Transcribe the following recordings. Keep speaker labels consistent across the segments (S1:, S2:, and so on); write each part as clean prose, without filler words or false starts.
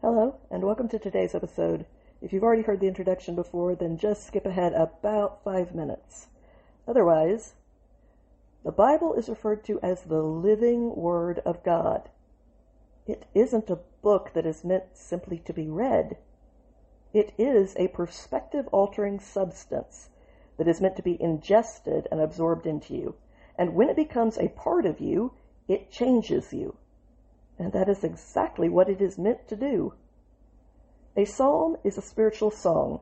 S1: Hello, and welcome to today's episode. If you've already heard the introduction before, then just skip ahead about 5 minutes. Otherwise, the Bible is referred to as the living Word of God. It isn't a book that is meant simply to be read. It is a perspective-altering substance that is meant to be ingested and absorbed into you. And when it becomes a part of you, it changes you. And that is exactly what it is meant to do. A psalm is a spiritual song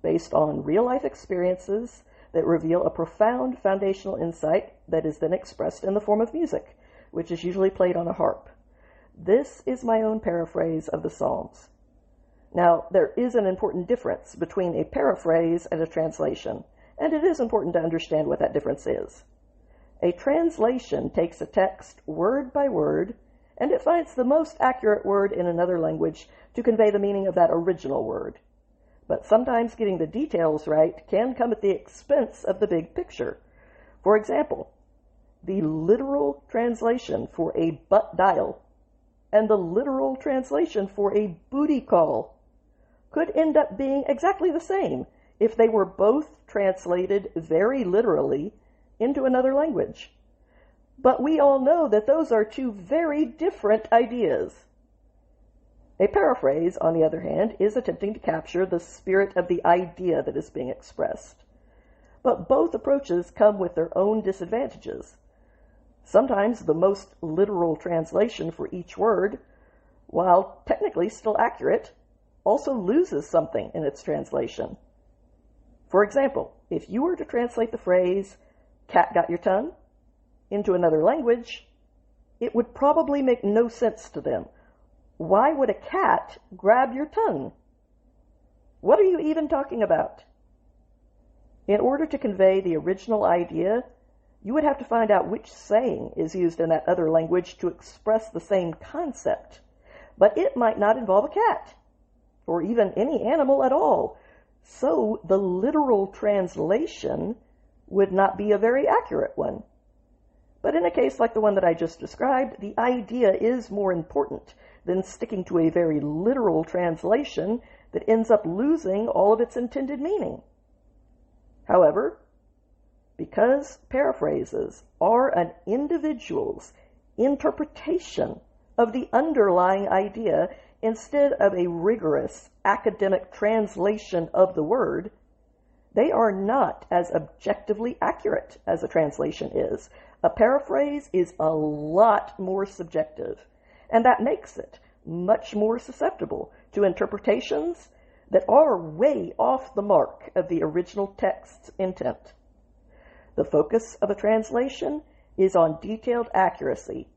S1: based on real-life experiences that reveal a profound foundational insight that is then expressed in the form of music, which is usually played on a harp. This is my own paraphrase of the Psalms. Now, there is an important difference between a paraphrase and a translation, and it is important to understand what that difference is. A translation takes a text word by word, and it finds the most accurate word in another language to convey the meaning of that original word. But sometimes getting the details right can come at the expense of the big picture. For example, the literal translation for a butt dial and the literal translation for a booty call could end up being exactly the same if they were both translated very literally into another language. But we all know that those are two very different ideas. A paraphrase, on the other hand, is attempting to capture the spirit of the idea that is being expressed. But both approaches come with their own disadvantages. Sometimes the most literal translation for each word, while technically still accurate, also loses something in its translation. For example, if you were to translate the phrase, "cat got your tongue," into another language, it would probably make no sense to them. Why would a cat grab your tongue? What are you even talking about? In order to convey the original idea, you would have to find out which saying is used in that other language to express the same concept. But it might not involve a cat, or even any animal at all. So the literal translation would not be a very accurate one. But in a case like the one that I just described, the idea is more important than sticking to a very literal translation that ends up losing all of its intended meaning. However, because paraphrases are an individual's interpretation of the underlying idea instead of a rigorous academic translation of the word, they are not as objectively accurate as a translation is. A paraphrase is a lot more subjective, and that makes it much more susceptible to interpretations that are way off the mark of the original text's intent. The focus of a translation is on detailed accuracy,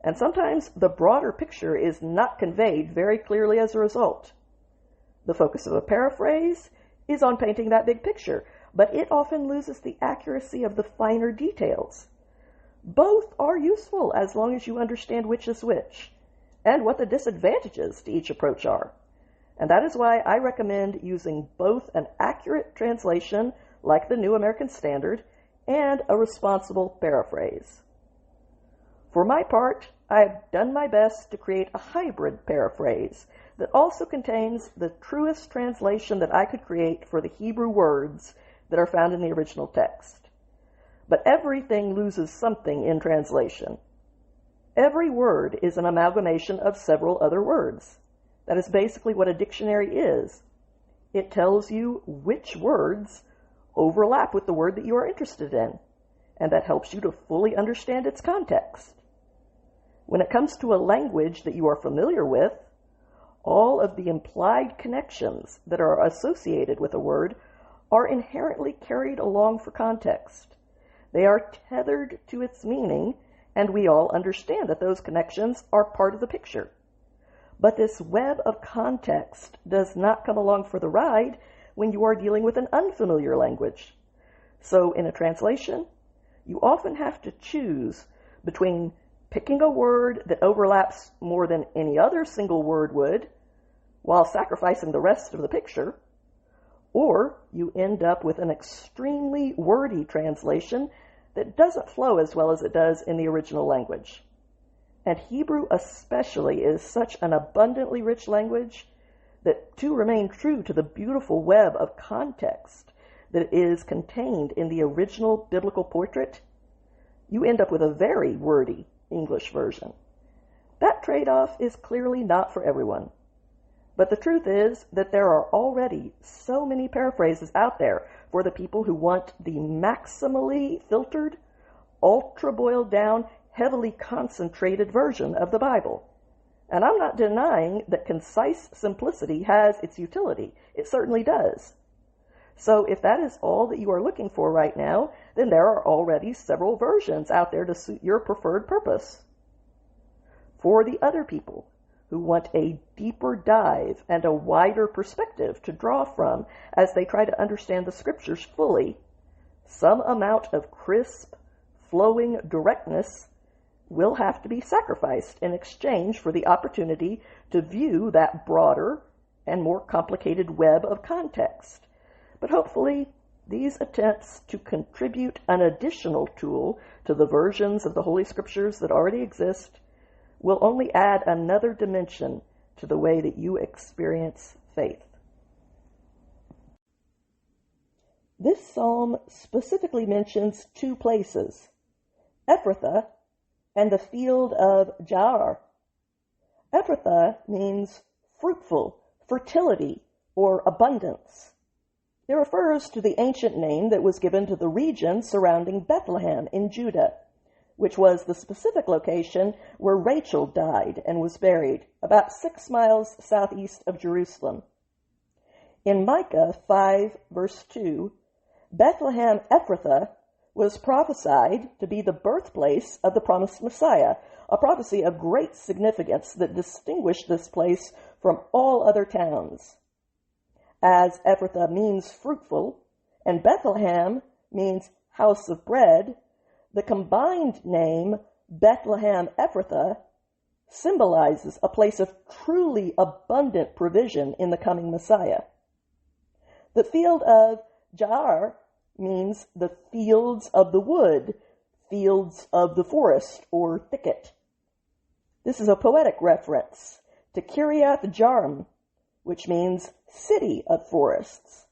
S1: and sometimes the broader picture is not conveyed very clearly as a result. The focus of a paraphrase is on painting that big picture, but it often loses the accuracy of the finer details. Both are useful as long as you understand which is which, and what the disadvantages to each approach are. And that is why I recommend using both an accurate translation, like the New American Standard, and a responsible paraphrase. For my part, I've done my best to create a hybrid paraphrase that also contains the truest translation that I could create for the Hebrew words that are found in the original text. But everything loses something in translation. Every word is an amalgamation of several other words. That is basically what a dictionary is. It tells you which words overlap with the word that you are interested in, and that helps you to fully understand its context. When it comes to a language that you are familiar with, all of the implied connections that are associated with a word are inherently carried along for context. They are tethered to its meaning, and we all understand that those connections are part of the picture. But this web of context does not come along for the ride when you are dealing with an unfamiliar language. So in a translation, you often have to choose between picking a word that overlaps more than any other single word would, while sacrificing the rest of the picture, or you end up with an extremely wordy translation that doesn't flow as well as it does in the original language. And Hebrew especially is such an abundantly rich language that to remain true to the beautiful web of context that is contained in the original biblical portrait, you end up with a very wordy English version. That trade-off is clearly not for everyone. But the truth is that there are already so many paraphrases out there for the people who want the maximally filtered, ultra-boiled down, heavily concentrated version of the Bible. And I'm not denying that concise simplicity has its utility. It certainly does. So if that is all that you are looking for right now, then there are already several versions out there to suit your preferred purpose. For the other people who want a deeper dive and a wider perspective to draw from as they try to understand the Scriptures fully, some amount of crisp, flowing directness will have to be sacrificed in exchange for the opportunity to view that broader and more complicated web of context. But hopefully, these attempts to contribute an additional tool to the versions of the Holy Scriptures that already exist will only add another dimension to the way that you experience faith. This psalm specifically mentions two places, Ephrathah and the field of Jaar. Ephrathah means fruitful, fertility, or abundance. It refers to the ancient name that was given to the region surrounding Bethlehem in Judah, which was the specific location where Rachel died and was buried, about 6 miles southeast of Jerusalem. In Micah 5, verse 2, Bethlehem Ephrathah was prophesied to be the birthplace of the promised Messiah, a prophecy of great significance that distinguished this place from all other towns. As Ephrathah means fruitful, and Bethlehem means house of bread, the combined name Bethlehem Ephrathah symbolizes a place of truly abundant provision in the coming Messiah. The field of Jaar means the fields of the wood, fields of the forest or thicket. This is a poetic reference to Kiriath Jearim, which means city of forests.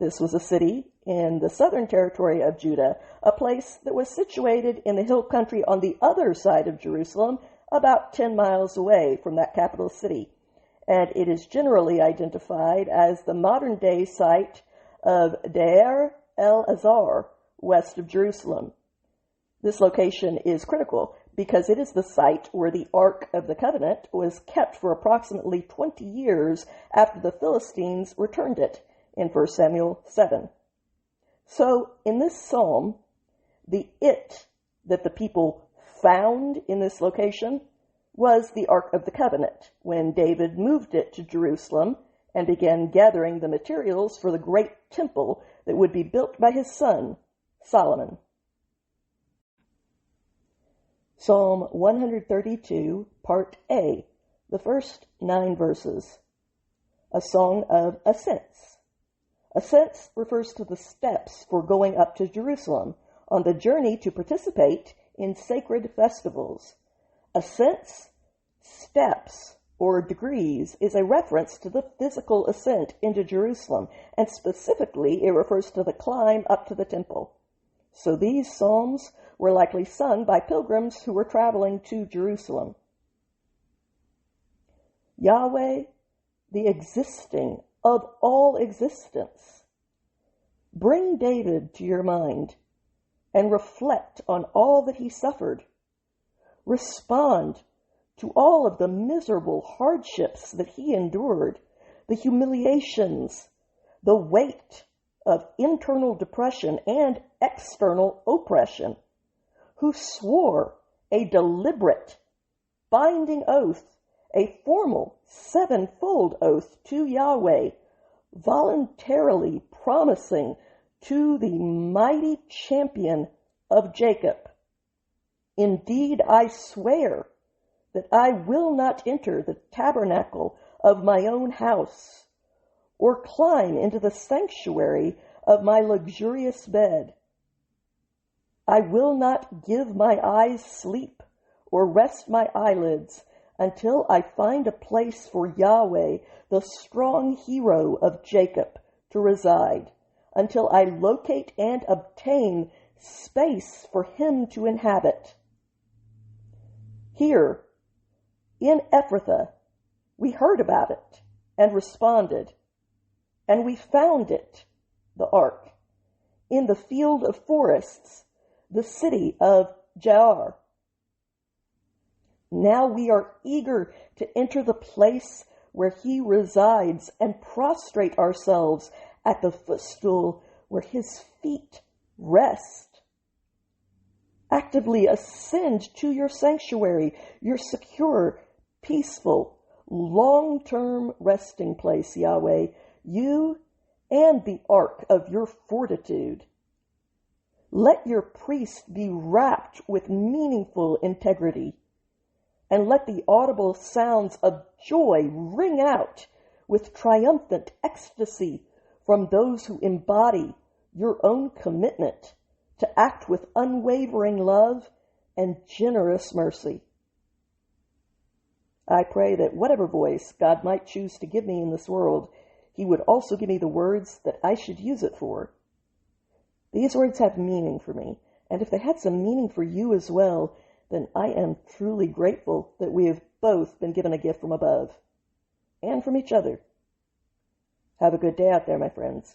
S1: This was a city in the southern territory of Judah, a place that was situated in the hill country on the other side of Jerusalem, about 10 miles away from that capital city. And it is generally identified as the modern-day site of Deir el-Azar, west of Jerusalem. This location is critical because it is the site where the Ark of the Covenant was kept for approximately 20 years after the Philistines returned it in 1 Samuel 7. So, in this psalm, the it that the people found in this location was the Ark of the Covenant when David moved it to Jerusalem and began gathering the materials for the great temple that would be built by his son, Solomon. Psalm 132, Part A, the first 9 verses. A song of ascents. Ascents refers to the steps for going up to Jerusalem on the journey to participate in sacred festivals. Ascents, steps, or degrees is a reference to the physical ascent into Jerusalem, and specifically it refers to the climb up to the temple. So these psalms were likely sung by pilgrims who were traveling to Jerusalem. Yahweh, the existing of all existence. Bring David to your mind and reflect on all that he suffered. Respond to all of the miserable hardships that he endured, the humiliations, the weight of internal depression and external oppression, who swore a deliberate, binding oath, a formal 7-fold oath to Yahweh, voluntarily promising to the mighty champion of Jacob, "Indeed, I swear that I will not enter the tabernacle of my own house, or climb into the sanctuary of my luxurious bed. I will not give my eyes sleep, or rest my eyelids until I find a place for Yahweh, the strong hero of Jacob, to reside, until I locate and obtain space for him to inhabit. Here, in Ephrathah, we heard about it and responded, and we found it, the ark, in the field of forests, the city of Jaar. Now we are eager to enter the place where he resides and prostrate ourselves at the footstool where his feet rest. Actively ascend to your sanctuary, your secure, peaceful, long-term resting place, Yahweh, you and the ark of your fortitude. Let your priest be wrapped with meaningful integrity, and let the audible sounds of joy ring out with triumphant ecstasy from those who embody your own commitment to act with unwavering love and generous mercy. I pray that whatever voice God might choose to give me in this world, he would also give me the words that I should use it for. These words have meaning for me, and if they had some meaning for you as well, then I am truly grateful that we have both been given a gift from above, and from each other. Have a good day out there, my friends.